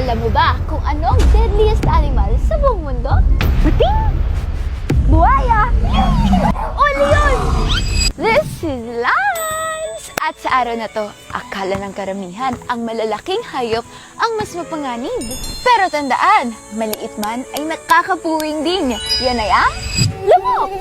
Alam mo ba kung anong deadliest animal sa buong mundo? Pating! Buhaya! O leon! This is Lance! At sa araw na to, akala ng karamihan ang malalaking hayop ang mas mapanganib. Pero tandaan, maliit man ay nakakapuwing din. Yan ay ang lamok!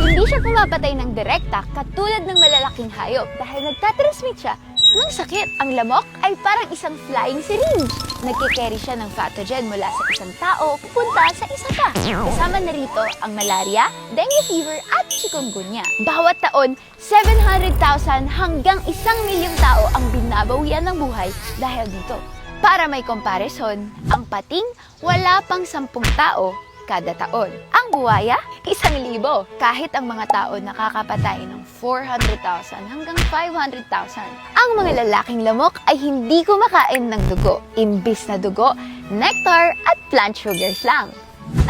Hindi siya pumapatay ng direkta katulad ng malalaking hayop dahil nagtatransmit siya ng sakit. Ang lamok ay parang isang flying syringe. Nagkikerry siya ng pathogen mula sa isang tao pupunta sa isa pa. Kasama na rito ang malaria, dengue fever at chikungunya. Bawat taon, 700,000 hanggang 1,000,000 tao ang binabawian ng buhay dahil dito. Para may comparison, ang pating wala pang 10 tao kada taon. Ang buwaya, 1,000. Kahit ang mga tao nakakapatay ng 400,000 hanggang 500,000. Ang mga lalaking lamok ay hindi kumakain ng dugo. Imbis na dugo, nectar at plant sugars lang.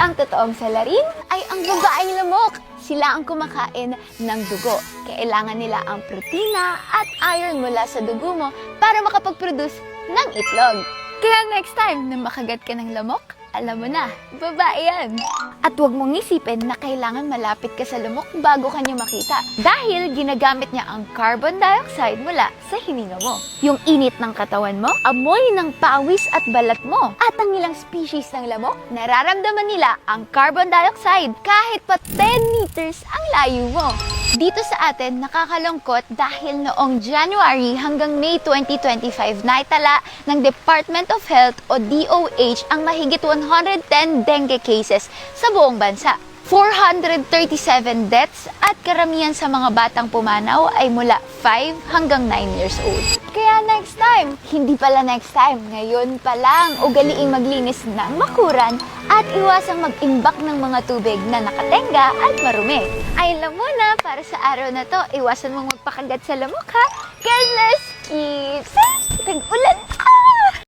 Ang totoong salarin ay ang babaeng lamok. Sila ang kumakain ng dugo. Kailangan nila ang protina at iron mula sa dugo mo para makapag-produce ng itlog. Kaya next time na makagat ka ng lamok, alam mo na, babae yan. At huwag mong isipin na kailangan malapit ka sa lamok bago kanya makita. Dahil ginagamit niya ang carbon dioxide mula sa hininga mo. Yung init ng katawan mo, amoy ng pawis at balat mo. At ang ilang species ng lamok, nararamdaman nila ang carbon dioxide kahit pa 10 meters ang layo mo. Dito sa atin, nakakalungkot dahil noong January hanggang May 2025 naitala ng Department of Health o DOH ang mahigit 110 dengue cases sa buong bansa. 437 deaths at karamihan sa mga batang pumanaw ay mula 5 hanggang 9 years old. Kaya next time, hindi pala next time, ngayon pa lang, ugaliing maglinis ng makuran at iwasang mag-imbak ng mga tubig na nakatenga at marumi. Ay alam mo na, para sa araw na to, iwasan mong magpakagat sa lamok ha. Careless keeps. Tag-ulan!